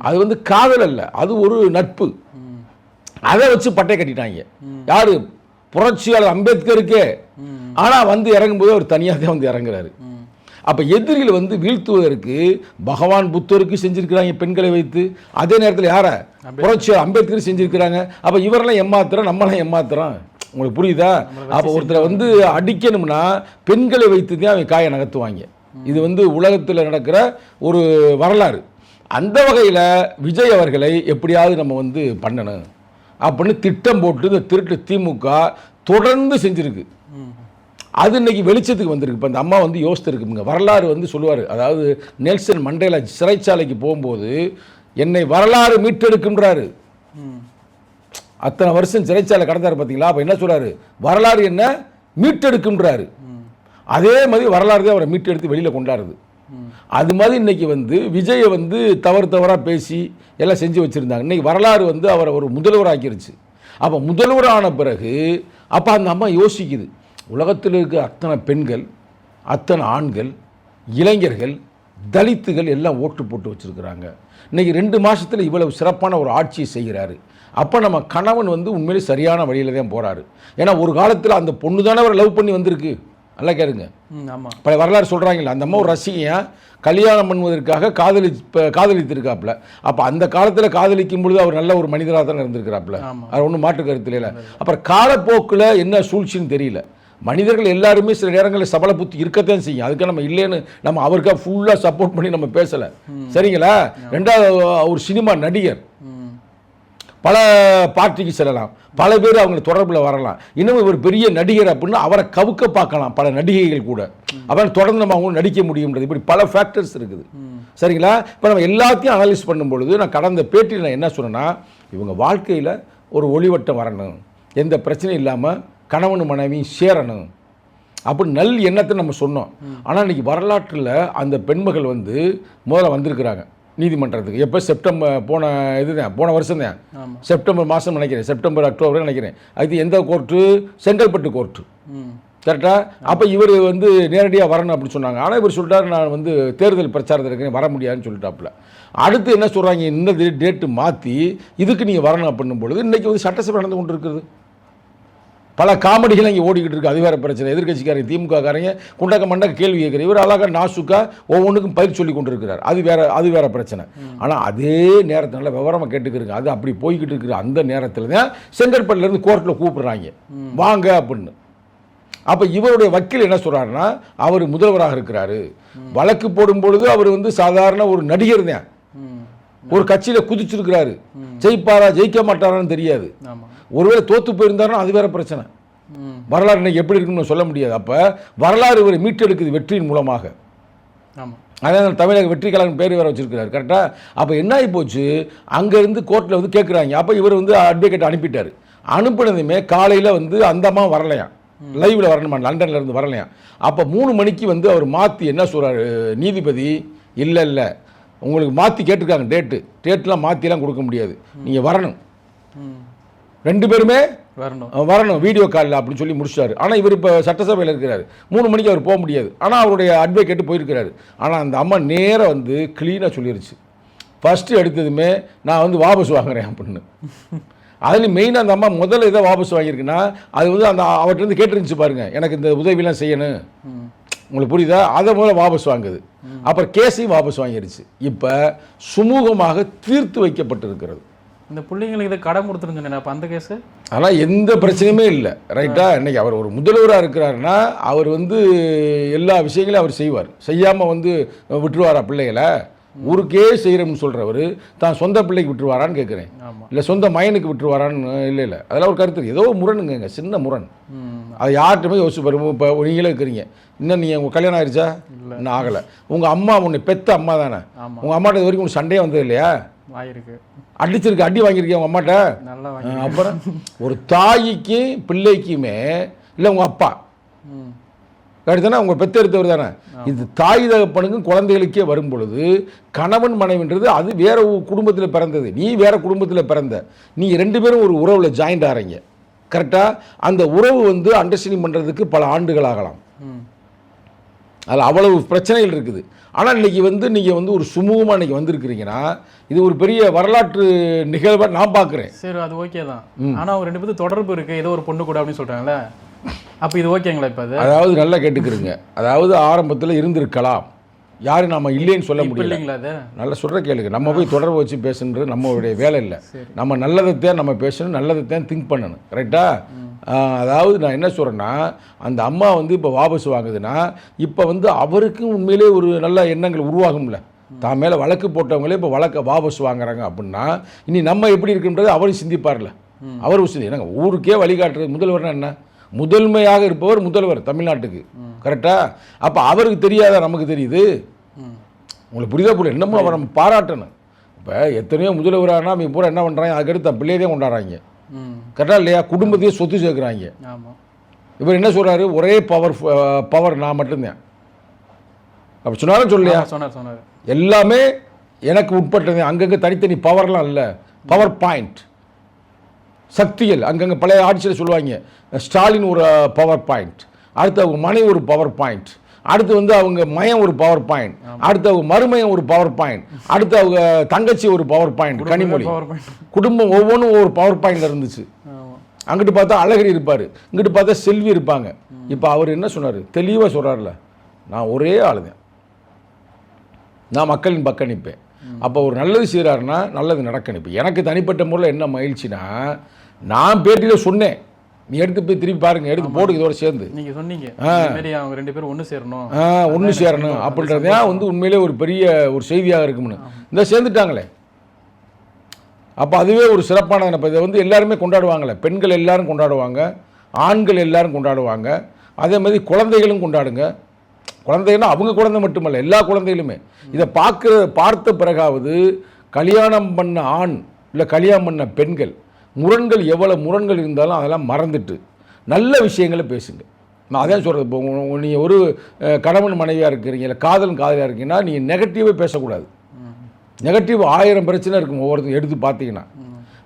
அது வந்து காதல் அல்ல, அது ஒரு நட்பு. அதை வச்சு பட்டை கட்டிட்டாங்க. யாரு? புரட்சியாளர் அம்பேத்கருக்கே. ஆனால் வந்து இறங்கும்போது அவர் தனியாக தான் வந்து இறங்குறாரு. அப்போ எதிரிகள் வந்து வீழ்த்துவதற்கு பகவான் புத்தருக்கு செஞ்சிருக்கிறாங்க பெண்களை வைத்து, அதே நேரத்தில் யாரை? புரட்சியாளர் அம்பேத்கர் செஞ்சிருக்கிறாங்க. அப்போ இவரெல்லாம் ஏமாத்துறோம், நம்மளாம் ஏமாத்துறோம். உங்களுக்கு புரியுதா? அப்போ ஒருத்தரை வந்து அடிக்கணும்னா பெண்களை வைத்து தான் அவங்க காயை நகர்த்துவாங்க. இது வந்து உலகத்தில் நடக்கிற ஒரு வரலாறு. அந்த வகையில் விஜய் அவர்களை எப்படியாவது நம்ம வந்து பண்ணணும் அப்படின்னு திட்டம் போட்டு இந்த திருட்டு திமுக தொடர்ந்து செஞ்சுருக்கு. அது இன்னைக்கு வெளிச்சத்துக்கு வந்திருக்கு. இப்போ அந்த அம்மா வந்து யோசித்துருக்குங்க. வரலாறு வந்து சொல்லுவார், அதாவது நெல்சன் மண்டேலா சிறைச்சாலைக்கு போகும்போது என்னை வரலாறு மீட்டெடுக்கின்றாரு. அத்தனை வருஷம் சிறைச்சாலை கடந்தார் பார்த்தீங்களா. அப்போ என்ன சொல்கிறாரு? வரலாறு என்ன மீட்டெடுக்கின்றாரு. அதே மாதிரி வரலாறு தான் அவரை மீட்டெடுத்து வெளியில் கொண்டாடுது. அது மாதிரி இன்னைக்கு வந்து விஜயை வந்து தவறாக பேசி எல்லாம் செஞ்சு வச்சுருந்தாங்க. இன்னைக்கு வரலாறு வந்து அவரை ஒரு முதல்வராக்கிருச்சு. அப்போ முதல்வரான பிறகு அப்போ அந்த அம்மா யோசிக்குது, உலகத்தில் இருக்க அத்தனை பெண்கள், அத்தனை ஆண்கள், இளைஞர்கள், தலித்துகள் எல்லாம் ஓட்டு போட்டு வச்சுருக்கிறாங்க. இன்றைக்கி 2 மாதத்தில் இவ்வளவு சிறப்பான ஒரு ஆட்சியை செய்கிறாரு. அப்போ நம்ம கணவன் வந்து உண்மையிலே சரியான வழியில் தான் போகிறாரு. ஏன்னா ஒரு காலத்தில் அந்த பொண்ணு தானே அவரை லவ் பண்ணி வந்திருக்கு. நல்லா கேளுங்க. ஆமாம், பல வரலாறு சொல்கிறாங்களே, அந்த அம்மா ஒரு ரசிகையாக கல்யாணம் பண்ணுவதற்காக காதலித்திருக்காப்புல. அப்போ அந்த காலத்தில் காதலிக்கும் பொழுது அவர் நல்ல ஒரு மனிதராக தானே இருந்திருக்கிறாப்புல. அது ஒன்றும் மாற்று கருத்து இல்லை. அப்புறம் காலப்போக்கில் என்ன சூழ்ச்சின்னு தெரியல. மனிதர்கள் எல்லாருமே சில நேரங்களில் சபல புத்தி இருக்கத்தான் செய்யும். அதுக்கு நம்ம இல்லைன்னு நம்ம அவருக்காக ஃபுல்லாக சப்போர்ட் பண்ணி நம்ம பேசலை, சரிங்களா? ரெண்டாவது ஒரு சினிமா நடிகர், பல பார்ட்டிக்கு செல்லலாம், பல பேர் அவங்க தொடர்பில் வரலாம். இன்னும் ஒரு பெரிய நடிகர் அப்படின்னா அவரை கவுக்க பார்க்கலாம் பல நடிகைகள் கூட, அவரை தொடர்ந்து நம்ம அவங்க நடிக்க முடியும்ன்றது, இப்படி பல ஃபேக்டர்ஸ் இருக்குது, சரிங்களா? இப்போ நம்ம எல்லாத்தையும் அனலைஸ் பண்ணும் பொழுது நான் கடந்த பேட்டியில் நான் என்ன சொன்னேன்னா, இவங்க வாழ்க்கையில் ஒரு ஒளிவட்டம் வரணும், எந்த பிரச்சனையும் இல்லாமல் கணவன் மனைவியும் சேரணும் அப்படி நல் எண்ணத்தை நம்ம சொன்னோம். ஆனால் இன்றைக்கி வரலாற்றில் அந்த பெண்மகள் வந்து முதல்ல வந்திருக்கிறாங்க நீதிமன்றத்துக்கு. எப்போ செப்டம்பர் போன வருஷம் தான், செப்டம்பர் மாதம் நினைக்கிறேன், செப்டம்பர் அக்டோபர் நினைக்கிறேன். அது எந்த கோர்ட்டு? செங்கல்பட்டு கோர்ட்டு, கரெக்டாக? அப்போ இவர் வந்து நேரடியாக வரணும் அப்படின்னு சொன்னாங்க. ஆனால் இவர் சொல்லிட்டாரு நான் வந்து தேர்தல் பிரச்சாரத்தில் இருக்கேன் வர முடியாதுன்னு சொல்லிட்டாப்புல. அடுத்து என்ன சொல்கிறாங்க, இன்னது டேட்டு மாற்றி இதுக்கு நீங்கள் வரணும் அப்படின்னும் பொழுது இன்றைக்கி வந்து சட்டசபை நடந்து கொண்டு இருக்குது. பல காமெடிகள் இங்கே ஓடிக்கிட்டு இருக்குது. அது வேறு பிரச்சனை. எதிர்கட்சிக்காரங்க திமுக காரங்க குண்டக்க மண்டக்க கேள்வி கேட்குற, இவர் அழகாக நாசுக்கா ஒவ்வொன்றுக்கும் பயிர் சொல்லி கொண்டு இருக்கிறார். அது வேற பிரச்சனை. ஆனால் அதே நேரத்தில் விவரமாக கேட்டுக்கிறங்க, அது அப்படி போய்கிட்டு இருக்கிற அந்த நேரத்தில் தான் செங்கல்பட்டுலேருந்து கோர்ட்டில் கூப்பிடுறாங்க வாங்க அப்படின்னு. அப்போ இவருடைய வக்கீல் என்ன சொல்கிறாருன்னா, அவர் முதல்வராக இருக்கிறாரு, வழக்கு போடும் பொழுது அவர் வந்து சாதாரண ஒரு நடிகர் தான், ஒரு கட்சியில் குதிச்சிருக்கிறாரு, ஜெயிப்பாரா ஜெயிக்க மாட்டாரான்னு தெரியாது, ஒருவேளை தோற்று போயிருந்தாருன்னா அது வேற பிரச்சனை. வரலாறு இன்னைக்கு எப்படி இருக்குன்னு சொல்ல முடியாது. அப்போ வரலாறு இவர் மீட்டெடுக்குது வெற்றியின் மூலமாக. அதான் தமிழக வெற்றி கழகம் பேர் வேறு வச்சிருக்கிறாரு, கரெக்டாக? அப்போ என்ன ஆகி போச்சு, அங்கேருந்து கோர்ட்டில் வந்து கேட்குறாங்க. அப்போ இவர் வந்து அட்வொகேட் அனுப்பிட்டார். அனுப்பினதுமே காலையில் வந்து அந்த அம்மா வரலையாம், லைவில் வரணுமா, லண்டனில் இருந்து வரலையாம். அப்போ 3 மணிக்கு வந்து அவர் மாற்றி என்ன சொல்கிறார் நீதிபதி, இல்லை உங்களுக்கு மாற்றி கேட்டிருக்காங்க, டேட்லாம் மாற்றிலாம் கொடுக்க முடியாது, நீங்கள் வரணும், 2 பேருமே வரணும் வீடியோ காலில் அப்படின்னு சொல்லி முடிச்சாரு. ஆனால் இவர் இப்போ சட்டசபையில் இருக்கிறாரு, 3 மணிக்கு அவர் போக முடியாது. ஆனால் அவருடைய அட்வொகேட்டு போயிருக்கிறாரு. ஆனால் அந்த அம்மா நேராக வந்து க்ளீனாக சொல்லிருச்சு, ஃபஸ்ட்டு எடுத்ததுமே நான் வந்து வாபஸ் வாங்குறேன் அப்படின்னு. அதில் மெயினாக அந்த அம்மா முதல்ல இதை வாபஸ் வாங்கியிருக்குன்னா அது வந்து அந்த அவர்கிட்ட கேட்டுருந்துச்சு பாருங்க, எனக்கு இந்த உதவியெல்லாம் செய்யணும், உங்களுக்கு புரியுதா? அதை முதல்ல வாபஸ் வாங்குது. அப்புறம் கேஸையும் வாபஸ் வாங்கிடுச்சு. இப்போ சுமூகமாக தீர்த்து வைக்கப்பட்டிருக்கிறது. இந்த பிள்ளைங்களுக்கு இதை கடன் கொடுத்துருங்க அப்போ அந்த கேஸு, ஆனால் எந்த பிரச்சனையுமே இல்லை, ரைட்டா? இன்றைக்கி அவர் ஒரு முதல்வராக இருக்கிறாருன்னா அவர் வந்து எல்லா விஷயங்களையும் அவர் செய்வார், செய்யாமல் வந்து விட்டுருவாரா பிள்ளைகளை? ஊருக்கே செய்கிறோம்னு சொல்கிறவர் தான் சொந்த பிள்ளைக்கு விட்டுருவாரான்னு கேட்குறேன், இல்லை சொந்த மயனுக்கு விட்டுருவாரான்னு? இல்லை அதெல்லாம் ஒரு கருத்து, ஏதோ முரணுங்க, சின்ன முரண். அது யார்கிட்டமே யோசிச்சு பாருங்க. இப்போ நீங்களே இருக்கிறீங்க, இன்னும் நீங்கள் உங்கள் கல்யாணம் ஆயிடுச்சா? இன்னும் ஆகலை. உங்கள் அம்மா உன்னை பெத்த அம்மா தானே, உங்கள் அம்மாட்ட இது வரைக்கும் உனக்கு சண்டையே வந்தது இல்லையா? அடிச்சிருக்கு, அடி வாங்கியிருக்கேன் உங்கள் அம்மாட்ட. அப்புறம் ஒரு தாய்க்கு பிள்ளைக்குமே இல்லை உங்கள் அப்பா தானே, உங்கள் பெற்றெடுத்தவர் தானே. இது தாய் தகப்பனுக்கும் குழந்தைகளுக்கே வரும் பொழுது கணவன் மனைவின்றது அது வேற குடும்பத்தில் பிறந்தது, நீ வேற குடும்பத்தில் பிறந்த, நீ 2 பேரும் ஒரு உறவில் ஜாயிண்ட் ஆகிறீங்க, கரெக்டாக? அந்த உறவு வந்து அண்டர்ஸ்டாண்டிங் பண்ணுறதுக்கு பல ஆண்டுகள் ஆகலாம், அதில் அவ்வளவு பிரச்சனைகள் இருக்குது. ஆனால் இன்றைக்கி வந்து நீங்கள் வந்து ஒரு சுமூகமாக இன்றைக்கி வந்திருக்கிறீங்கன்னா இது ஒரு பெரிய வரலாற்று நிகழ்வாக நான் பார்க்குறேன். சரி, அது ஓகே தான். ஆனால் அவங்க 2 பேரும் தொடர்பு இருக்குது, ஏதோ ஒரு பொண்ணு கூட அப்படின்னு சொல்கிறாங்களே, அப்போ இது ஓகேங்களா? இப்போ அது அதாவது நல்லா கேட்டுக்கிறீங்க, அதாவது ஆரம்பத்தில் இருந்திருக்கலாம், யாரும் நம்ம இல்லைன்னு சொல்ல முடியல. இல்லைங்களா? அது நல்லா சொல்கிற கேளுங்க, நம்ம போய் தொடர்பு வச்சு பேசுன்றது நம்மளுடைய வேலை இல்லை. நம்ம நல்லதைத்தான் நம்ம பேசணும், நல்லதைத்தான் திங்க் பண்ணணும், ரைட்டா? அதாவது நான் என்ன சொல்கிறேன்னா, அந்த அம்மா வந்து இப்போ வாபஸ் வாங்குதுன்னா இப்போ வந்து அவருக்கும் உண்மையிலே ஒரு நல்ல எண்ணங்கள் உருவாகும்ல. தான் மேலே வழக்கு போட்டவங்களே இப்போ வழக்கை வாபஸ் வாங்குறாங்க அப்படின்னா இனி நம்ம எப்படி இருக்குன்றது அவரும் சிந்திப்பார்ல. அவர் என்னங்க ஊருக்கே வழிகாட்டுறது முதல்வர்னா என்ன? முதன்மையாக இருப்பவர் முதல்வர் தமிழ்நாட்டுக்கு, கரெக்டாக? அப்போ அவருக்கு தெரியாத நமக்கு தெரியுது. உங்களுக்கு புரியுதா? புரியல? இன்னமும் அவரை நம்ம பாராட்டணும். இப்போ எத்தனையோ முதல்வரானா அவங்க பூரா என்ன பண்ணுறாங்க, அதுக்கடுத்து பிள்ளையதே கொண்டாடுறாங்க, கரெக்டாக இல்லையா? குடும்பத்தையே சொத்து சேர்க்குறாங்க. இவர் என்ன சொல்கிறாரு, ஒரே பவர் நான் மட்டும்தான் அப்படி சொன்னாலும் சொல்லையா? சொன்னார் எல்லாமே எனக்கு உட்பட்டது, அங்கங்கே தனித்தனி பவர்லாம் இல்லை, பவர் பாயிண்ட் சக்திகள் அங்கங்கே பழைய ஆட்சியில் சொல்லுவாங்க. ஸ்டாலின் ஒரு பவர் பாயிண்ட், அடுத்து அவங்க மனைவி ஒரு பவர் பாயிண்ட், அடுத்து வந்து அவங்க மயம் ஒரு பவர் பாயிண்ட், அடுத்து அவங்க மருமையம் ஒரு பவர் பாயிண்ட், அடுத்து அவங்க தங்கச்சி ஒரு பவர் பாயிண்ட், கனிமொழி, குடும்பம் ஒவ்வொன்றும் ஒரு பவர் பாயிண்ட் இருந்துச்சு. அங்கிட்டு பார்த்தா அழகிரி இருப்பார், இங்கிட்டு பார்த்தா செல்வி இருப்பாங்க. இப்போ அவர் என்ன சொன்னார், தெளிவாக சொல்கிறார்ல, நான் ஒரே ஆள் தான், நான் மக்களின் பக்கம் நிற்பேன். அப்போ ஒரு நல்லது செய்கிறாருன்னா நல்லது நடக்கணும். இப்போ எனக்கு தனிப்பட்ட முறையில் என்ன மகிழ்ச்சினா, நான் பேட்டியில் சொன்னேன், நீ எடுத்து போய் திருப்பி பாருங்க, எடுத்து போட்டு இதோட சேர்ந்து நீங்க சொன்னீங்க இந்த மாதிரி அவங்க 2 பேரும் ஒன்று சேரணும், ஒன்று சேரணும் அப்படின்றதே வந்து உண்மையிலே ஒரு பெரிய ஒரு செய்தியாக இருக்கும்னு இந்த சேர்ந்துட்டாங்களே. அப்போ அதுவே ஒரு சிறப்பான இப்போ இதை வந்து எல்லாருமே கொண்டாடுவாங்களே, பெண்கள் எல்லாரும் கொண்டாடுவாங்க, ஆண்கள் எல்லாரும் கொண்டாடுவாங்க, அதே மாதிரி குழந்தைகளும் கொண்டாடுங்க. குழந்தைன்னா அவங்க குழந்தை மட்டுமல்ல, எல்லா குழந்தைகளுமே இதை பார்த்த பிறகாவது கல்யாணம் பண்ண ஆண் இல்லை கல்யாணம் பண்ண பெண்கள் முரண்கள் எவ்வளோ முரண்கள் இருந்தாலும் அதெல்லாம் மறந்துட்டு நல்ல விஷயங்களை பேசுங்க. நான் அதான் சொல்கிறது. இப்போ நீங்கள் ஒரு கணவன் மனைவியாக இருக்கிறீங்க, இல்லை காதலியாக இருக்கீங்கன்னா நீங்கள் நெகட்டிவாக பேசக்கூடாது. நெகட்டிவ் 1000 பிரச்சனை இருக்கும் ஒவ்வொருத்தரும் எடுத்து பார்த்தீங்கன்னா.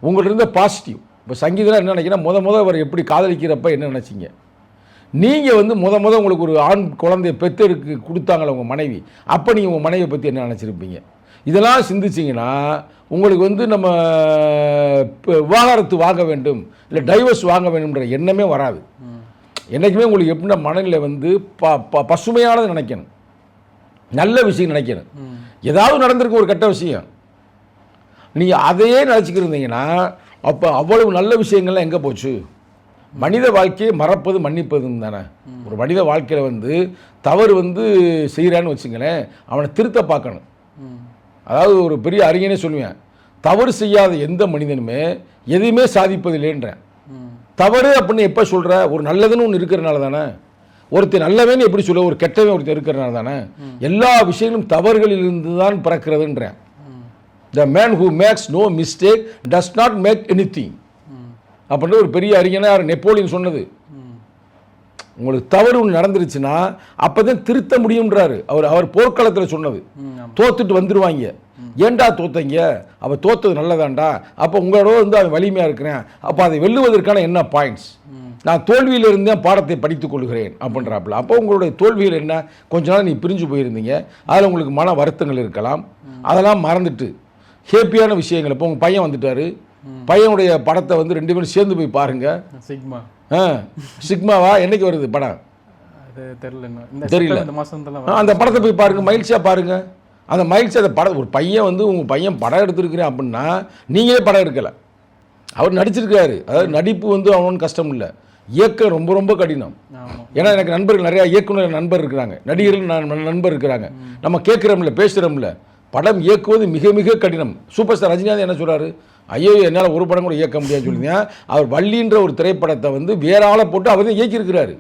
உங்கள்கிட்ட இருந்த பாசிட்டிவ். இப்போ சங்கீதம் என்ன நினைக்கிறேன்னா முத அவர் எப்படி காதலிக்கிறப்ப என்ன நினச்சிங்க, நீங்கள் வந்து முத உங்களுக்கு ஒரு ஆண் குழந்தைய பெற்றெடுக்கு கொடுத்தாங்களே உங்கள் மனைவி, அப்போ நீங்கள் உங்கள் மனைவியை பற்றி என்ன நினச்சிருப்பீங்க? இதெல்லாம் சிந்திச்சிங்கன்னா உங்களுக்கு வந்து நம்ம விவாகரத்து வாங்க வேண்டும் இல்லை டைவர்ஸ் வாங்க வேண்டும்ன்ற எண்ணமே வராது. என்றைக்குமே உங்களுக்கு எப்படின்னா மனநிலை வந்து பசுமையானது நினைக்கணும், நல்ல விஷயம் நினைக்கணும். ஏதாவது நடந்திருக்கு ஒரு கெட்ட விஷயம், நீங்கள் அதையே நினச்சிக்கிருந்தீங்கன்னா அப்போ அவ்வளவு நல்ல விஷயங்கள்லாம் எங்கே போச்சு? மனித வாழ்க்கையை மறப்பது மன்னிப்பதும் தானே. ஒரு மனித வாழ்க்கையில் வந்து தவறு வந்து செய்கிறான்னு வச்சுங்களேன், அவனை திருத்த பார்க்கணும். அதாவது ஒரு பெரிய அறிஞனே சொல்லுவேன், தவறு செய்யாத எந்த மனிதனுமே எதையுமே சாதிப்பதில்லைன்றேன். தவறு அப்படின்னு எப்போ சொல்கிற, ஒரு நல்லதுன்னு ஒன்று இருக்கிறனால தானே. ஒருத்தர் நல்லவன்னு எப்படி சொல்ல, ஒரு கெட்டவன் ஒருத்தர் இருக்கிறனால தானே. எல்லா விஷயங்களும் தவறுகளிலிருந்து தான் பிறக்கிறதுன்றேன். The man who makes no mistake does not make anything அப்படின்ற ஒரு பெரிய அறிஞனார் நெப்போலியன் சொன்னது. உங்களுக்கு தவறு ஒன்று நடந்துருச்சுன்னா அப்போ தான் திருத்த முடியும்ன்றாரு. அவர் போர்க்களத்தில் சொன்னது. தோத்துட்டு வந்துடுவாங்க, ஏண்டா தோத்தங்க, அவள் தோத்தது நல்லதாண்டா, அப்போ உங்களோட வந்து அவன் வலிமையாக இருக்கிறேன், அப்போ அதை வெல்லுவதற்கான என்ன பாயிண்ட்ஸ், நான் தோல்வியிலிருந்தே பாடத்தை படித்துக் கொள்கிறேன் அப்படின்றாப்புல. அப்போ உங்களுடைய தோல்வியில் என்ன, கொஞ்ச நாள் நீ பிரிஞ்சு போயிருந்தீங்க, அதில் உங்களுக்கு மன வருத்தங்கள் இருக்கலாம், அதெல்லாம் மறந்துட்டு ஹேப்பியான விஷயங்கள். இப்போ உங்கள் பையன் வந்துட்டார், பையனுடைய படத்தை வந்து 2 பேரும் சேர்ந்து போய் பாருங்க. சிக்மா சிக்மாவா என்னைக்கு வருது படம் தெரியல, அந்த படத்தை போய் பாருங்க, மகிழ்ச்சியாக பாருங்க. அந்த மகிழ்ச்சி அந்த படம், ஒரு பையன் வந்து உங்கள் பையன் படம் எடுத்துருக்கிறேன் அப்படின்னா நீங்களே படம் எடுக்கலை, அவர் நடிச்சிருக்காரு. அதாவது நடிப்பு வந்து அவனும் கஷ்டம் இல்லை, இயக்கம் ரொம்ப ரொம்ப கடினம். ஏன்னா எனக்கு நண்பர்கள் நிறையா இயக்குனர் நண்பர் இருக்கிறாங்க, நடிகர்கள் நண்பர் இருக்கிறாங்க. நம்ம கேட்குறோம்ல, பேசுகிறோம்ல, படம் இயக்குவது மிக மிக கடினம். சூப்பர் ஸ்டார் ரஜினிகாந்த் என்ன சொல்கிறாரு, ஐயோ என்னால் ஒரு படம் கூட இயக்க முடியாதுன்னு சொல்லிங்க. அவர் வள்ளின்ற ஒரு திரைப்படத்தை வந்து வேற ஆளை போட்டு அவர் தான் இயக்கியிருக்கிறாரு.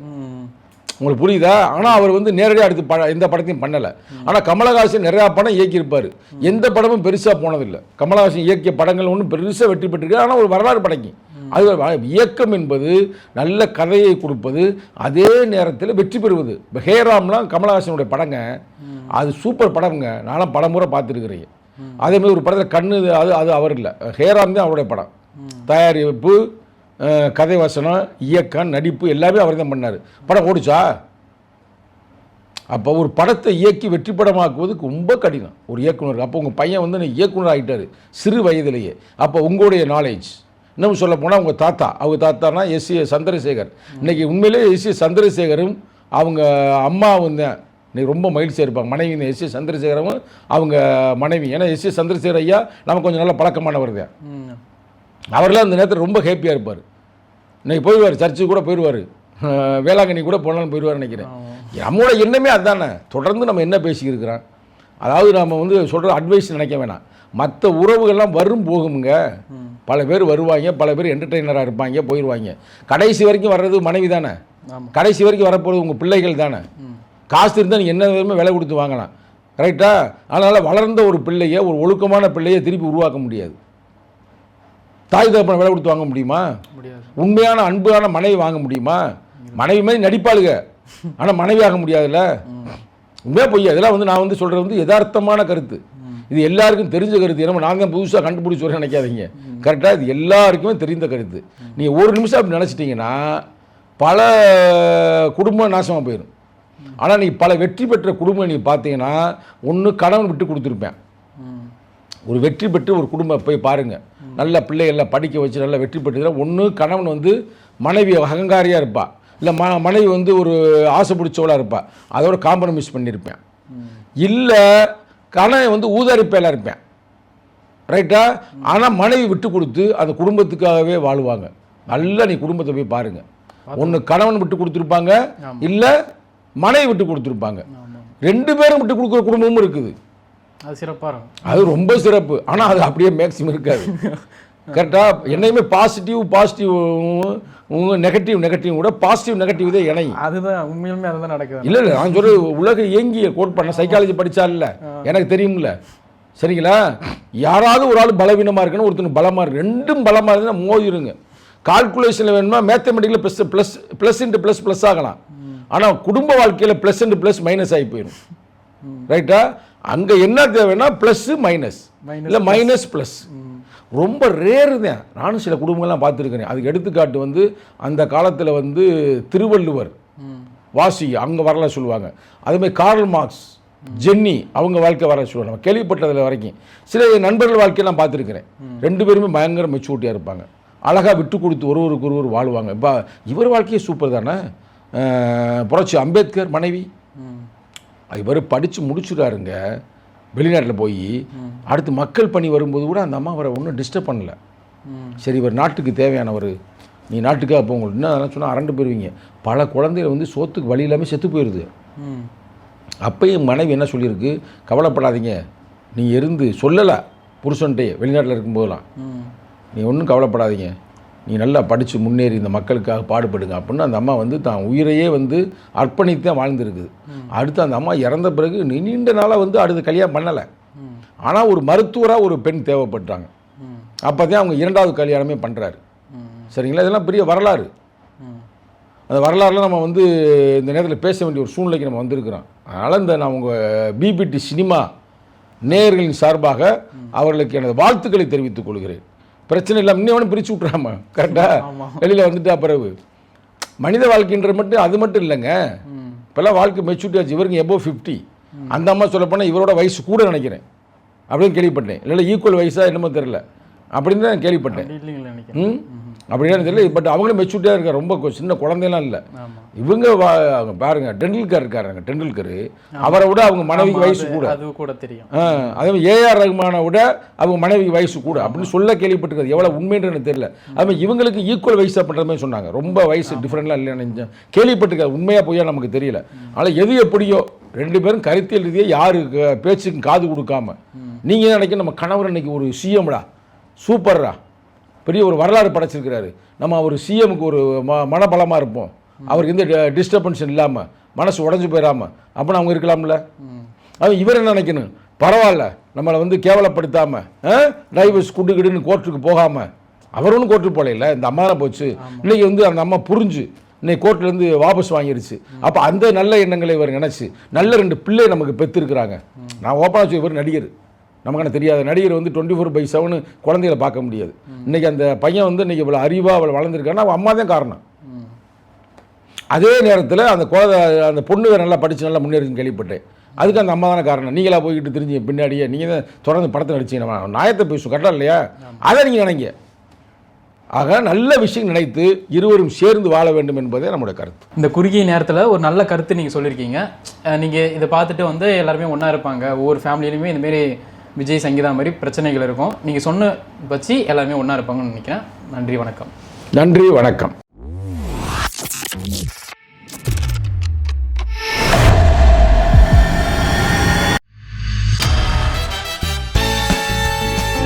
உங்களுக்கு புரியுதா? ஆனால் அவர் வந்து நேரடியாக அடுத்து எந்த படத்தையும் பண்ணலை. ஆனால் கமலஹாசன் நிறையா படம் இயக்கியிருப்பார், எந்த படமும் பெருசாக போனதில்லை. கமலஹாசன் இயக்கிய படங்கள் ஒன்றும் பெருசாக வெற்றி பெற்றிருக்கு, ஆனால் ஒரு வரலாறு படைக்கும். அது இயக்கம் என்பது நல்ல கதையை கொடுப்பது, அதே நேரத்தில் வெற்றி பெறுவது. இப்போ ஹேராம்லாம் கமலஹாசனுடைய படங்க, அது சூப்பர் படம்ங்க, நானும் பலமுறை பார்த்துருக்கிறேன். அதேமாதிரி ஒரு படத்தில் கண்ணு, அது அவர் இல்லை, ஹேராம் தான் அவருடைய படம். தயாரிப்பு, கதை வசனம், இயக்கம், நடிப்பு எல்லாமே அவர் தான் பண்ணார். படம் ஓடிச்சா? அப்போ ஒரு படத்தை இயக்கி வெற்றி படமாக்குவதுக்கு ரொம்ப கடினம் ஒரு இயக்குனர். அப்போ உங்கள் பையன் வந்து இயக்குனர் ஆகிட்டார் சிறு வயதிலேயே. அப்போ உங்களுடைய நாலேஜ், இன்னும் சொல்ல போனால் உங்கள் தாத்தா, அவங்க தாத்தானா எஸ்.ஏ. சந்திரசேகர். இன்றைக்கி உண்மையிலே எஸ்.ஏ. சந்திரசேகரும் அவங்க அம்மாவும் தான் இன்னைக்கு ரொம்ப மகிழ்ச்சியாக இருப்பாங்க. மனைவி இந்த எஸ்.ஏ. சந்திரசேகரும் அவங்க மனைவி. ஏன்னா எஸ்.ஏ. சந்திரசேகர் ஐயா நமக்கு கொஞ்சம் நல்ல பழக்கமானவர் தான். அவரெல்லாம் அந்த நேரத்தில் ரொம்ப ஹேப்பியாக இருப்பார். இன்றைக்கி போயிடுவார், சர்ச்சுக்கு கூட போயிடுவார், வேளாங்கண்ணி கூட போனாலும் போயிடுவார் நினைக்கிறேன். நம்மளோட எண்ணமே அதுதானே. தொடர்ந்து நம்ம என்ன பேசிக்கிறோம், அதாவது நம்ம வந்து சொல்கிற அட்வைஸ் நினைக்க வேணாம். மற்ற உறவுகள்லாம் வரும் போகுங்க. பல பேர் வருவாங்க, பல பேர் என்டர்டெய்னராக இருப்பாங்க, போயிடுவாங்க. கடைசி வரைக்கும் வர்றது மனைவி தானே, கடைசி வரைக்கும் வரப்போகிறது உங்கள் பிள்ளைகள் தானே. காசு இருந்தால் நீங்கள் என்ன விதமே விலை கொடுத்து வாங்கலாம், ரைட்டா? அதனால் வளர்ந்த ஒரு பிள்ளையை, ஒரு ஒழுக்கமான பிள்ளையை திருப்பி உருவாக்க முடியாது. தாய் தகப்பனை விலை கொடுத்து வாங்க முடியுமா? உண்மையான அன்பான மனைவி வாங்க முடியுமா? மனைவி மாதிரி நடிப்பாளுங்க, ஆனால் மனைவி ஆக முடியாதுல்ல. உண்மையாக பொய்யா? இதெல்லாம் வந்து நான் வந்து சொல்கிறது வந்து யதார்த்தமான கருத்து. இது எல்லாருக்கும் தெரிஞ்ச கருத்து. ஏன்னா நான் தான் புதுசாக கண்டுபிடிச்சி வரேன் நினைக்காதீங்க. கரெக்டாக இது எல்லாருக்குமே தெரிந்த கருத்து. நீங்கள் ஒரு நிமிஷம் அப்படி நினச்சிட்டிங்கன்னா பல குடும்பம் நாசமாக போயிடும். ஆனால் நீ பல வெற்றி பெற்ற குடும்பம் நீ பார்த்தீங்கன்னா, ஒன்று கணவன் விட்டு கொடுத்துருப்பேன். ஒரு வெற்றி பெற்று ஒரு குடும்பம் போய் பாருங்கள், நல்ல பிள்ளைகளை படிக்க வச்சு நல்லா வெற்றி பெற்றுக்கிற, ஒன்று கணவன் வந்து மனைவி அகங்காரியாக இருப்பாள், இல்லை மனைவி வந்து ஒரு ஆசை பிடிச்சவளாக இருப்பாள், அதோட காம்ப்ரமைஸ் பண்ணியிருப்பேன். இல்லை கணவன் வந்து ஊதாரிப்பேலாக இருப்பேன், ரைட்டா? ஆனால் மனைவி விட்டு கொடுத்து அந்த குடும்பத்துக்காகவே வாழ்வாங்க. நல்லா நீ குடும்பத்தை போய் பாருங்கள். ஒன்று கணவன் விட்டு கொடுத்துருப்பாங்க, இல்லை மனைவி விட்டு கொடுத்துருப்பாங்க. 2 பேரும் விட்டு கொடுக்குற குடும்பமும் இருக்குது. அது சிறப்பாக இருக்கும், அது ரொம்ப சிறப்பு. ஆனால் அது அப்படியே மேக்ஸிமம் இருக்காது. கரெக்டாக என்னையுமே பாசிட்டிவ் நெகட்டிவ் கூட பாசிட்டிவ் நெகட்டிவ் தான் இணையும். அதுதான் உண்மையிலுமே அதுதான் நடக்குது. இல்லை நான் சொல்ற உலக இயங்கிய கோட் பண்ண சைக்காலஜி படித்தா இல்லை எனக்கு தெரியும்ல. சரிங்களா? யாராவது ஒரு ஆள் பலவீனமாக இருக்குன்னு ஒருத்தனுக்கு பலமாக இருக்கு, ரெண்டும் பலமாக இருக்குன்னா மோதிருங்க. கால்குலேஷனில் வேணுமா மேத்தமெட்டிக்கில் ப்ளஸ் ஆகலாம். ஆனால் குடும்ப வாழ்க்கையில் ++- மைனஸ் ஆகி போயிடும். ரைட்டா? அங்கே என்ன தேவைன்னா ப்ளஸ் மைனஸ் இல்லை -+. ரொம்ப ரேரு தான். நானும் சில குடும்பங்கள்லாம் பார்த்துருக்கிறேன். அதுக்கு எடுத்துக்காட்டு வந்து அந்த காலத்தில் வந்து திருவள்ளுவர், வாசி அங்கே வரலாறு சொல்லுவாங்க. அதேமாதிரி கார்ல் மார்க்ஸ், ஜென்னி அவங்க வாழ்க்கை வரலாறு சொல்லுவாங்க. நம்ம கேள்விப்பட்டதில் வரைக்கும் சில நண்பர்கள் வாழ்க்கையை நான் பார்த்துருக்கிறேன். 2 பேருமே பயங்கர மெச்சூரிட்டியாக இருப்பாங்க, அழகாக விட்டு கொடுத்து ஒருவருக்கு வாழ்வாங்க. இப்போ இவர் வாழ்க்கையே சூப்பர் தானே. புரட்சி அம்பேத்கர் மனைவி, இவர் படித்து முடிச்சுட்டாருங்க வெளிநாட்டில் போய். அடுத்து மக்கள் பணி வரும்போது கூட அந்த அம்மா அவரை ஒன்றும் டிஸ்டர்ப் பண்ணல. சரி இவர் நாட்டுக்கு தேவையானவர், நீ நாட்டுக்காக போங்க இன்னும் அதெல்லாம் சொன்னால் அரண்டு போயிடுவீங்க. பல குழந்தைகள் வந்து சோத்துக்கு வழி இல்லாமல் செத்து போயிடுது. அப்பயும் மனைவி என்ன சொல்லியிருக்கு, கவலைப்படாதீங்க, நீ இருந்து சொல்லலை புருஷன்ட்டே வெளிநாட்டில் இருக்கும்போதெல்லாம், நீ ஒன்றும் கவலைப்படாதீங்க, நீ நல்லா படித்து முன்னேறி இந்த மக்களுக்காக பாடுபடுங்க அப்படின்னு அந்த அம்மா வந்து தான் உயிரையே வந்து அர்ப்பணித்து தான் வாழ்ந்துருக்குது. அடுத்து அந்த அம்மா இறந்த பிறகு நீண்ட நாளாக வந்து அடுத்து கல்யாணம் பண்ணலை. ஆனால் ஒரு மருத்துவராக ஒரு பெண் தேவைப்பட்டாங்க. அப்போ தான் அவங்க 2வது கல்யாணமே பண்ணுறாரு. சரிங்களா? இதெல்லாம் பெரிய வரலாறு. அந்த வரலாறுலாம் நம்ம வந்து இந்த நேரத்தில் பேச வேண்டிய ஒரு சூழ்நிலைக்கு நம்ம வந்திருக்கிறோம். அதனால் இந்த நான் உங்கள் பிபிடி சினிமா நேயர்களின் சார்பாக அவர்களுக்கு எனது வாழ்த்துக்களை தெரிவித்துக் கொள்கிறேன். பிரச்சனை இல்லாமல் இன்னொன்று பிரித்து விட்றாம கரெக்டாக வெளியில் வந்துட்டா பிறகு மனித வாழ்க்கைன்றது மட்டும் அது மட்டும் இல்லைங்க. இப்போல்லாம் வாழ்க்கை மெச்சூரிட்டி ஆச்சு. இவருக்கு எபோவ் 50. அந்த அம்மா சொல்லப்போனால் இவரோட வயசு கூட நினைக்கிறேன் அப்படின்னு கேள்விப்பட்டேன். இல்லை ஈக்குவல் வயசாக என்னமோ தெரில அப்படின்னு தான் கேள்விப்பட்டேன். அப்படின்னா தெரியல. பட் அவங்களும் மெச்சூரிட்டியாக இருக்கார், ரொம்ப சின்ன குழந்தையெல்லாம் இல்லை. இவங்க பாருங்க டெண்டுல்கர் இருக்காருங்க, டெண்டுல்கர் அவரை விட அவங்க மனைவிக்கு வயசு கூட. அது கூட தெரியும். அதே மாதிரி ஏஆர் ரஹ்மானை விட அவங்க மனைவிக்கு வயசு கூட அப்படின்னு சொல்ல கேள்விப்பட்டிருக்காது. எவ்வளோ உண்மைன்றது தெரியல. அதுமாதிரி இவங்களுக்கு ஈக்குவல் வயசாக பண்ணுற மாதிரி சொன்னாங்க. ரொம்ப வயசு டிஃப்ரெண்ட்லாம் இல்லைன்னு கேள்விப்பட்டிருக்காது. உண்மையாக போய் நமக்கு தெரியல. ஆனால் எது எப்படியோ 2 பேரும் கருத்தியல் ரீதியாக யாரு பேச்சுக்கு காது கொடுக்காம நீங்கள் நினைக்க நம்ம கணவர் இன்னைக்கு ஒரு சிஎம்டா சூப்பர்ரா பெரிய ஒரு வரலாறு படைச்சிருக்கிறாரு, நம்ம ஒரு சிஎம்க்கு ஒரு மனபலமாக இருப்போம், அவருக்கு எந்த டிஸ்டர்பன்ஸ் இல்லாமல் மனசு உடஞ்சி போயிடாமல் அப்படின்னு அவங்க இருக்கலாம்ல. அது இவர் என்ன நினைக்கணும், பரவாயில்ல நம்மளை வந்து கேவலப்படுத்தாமல் டைவர்ஸ் குடுகிடுன்னு கோர்ட்டுக்கு போகாமல், அவர் ஒன்றும் கோர்ட்டுக்கு போகல, இந்த அம்மா தான் போச்சு. இன்றைக்கி வந்து அந்த அம்மா புரிஞ்சு இன்னைக்கு கோர்ட்லேருந்து வாபஸ் வாங்கிருச்சு. அப்போ அந்த நல்ல எண்ணங்களை இவர் நினச்சி நல்ல 2 பிள்ளை நமக்கு பெற்றுருக்குறாங்க. நான் ஓப்பனாக வச்சு இவர் நடிகர், நமக்கான தெரியாத நடிகர் வந்து 24/7 குழந்தைகளை பார்க்க முடியாது. இன்றைக்கி அந்த பையன் வந்து இன்றைக்கி இவ்வளோ அறிவாக அவள் வளர்ந்துருக்கான்னா அவள் அம்மா தான் காரணம். அதே நேரத்தில் அந்த பொண்ணு நல்லா படித்து நல்லா முன்னேறின்னு கேள்விப்பட்டேன். அதுக்கு அந்த அம்மா தானே காரணம். நீங்களா போய்கிட்டு தெரிஞ்சு பின்னாடியே நீங்கள் தான் தொடர்ந்து படத்தை நடிச்சிங்க, நியாயத்தை பேசும் கரெக்டாக இல்லையா? அதை நீங்கள் நினைங்க. ஆக நல்ல விஷயம் நினைத்து இருவரும் சேர்ந்து வாழ வேண்டும் என்பதே நம்முடைய கருத்து. இந்த குறுகிய நேரத்தில் ஒரு நல்ல கருத்து நீங்கள் சொல்லியிருக்கீங்க. நீங்கள் இதை பார்த்துட்டு வந்து எல்லாருமே ஒன்றா இருப்பாங்க, ஒவ்வொரு ஃபேமிலியிலுமே இந்தமாரி விஜய் சங்கீதா மாதிரி பிரச்சனைகள் இருக்கும். நீங்கள் சொன்ன வச்சு எல்லாருமே ஒன்றா இருப்பாங்கன்னு நினைக்கிறேன். நன்றி வணக்கம். நன்றி வணக்கம்.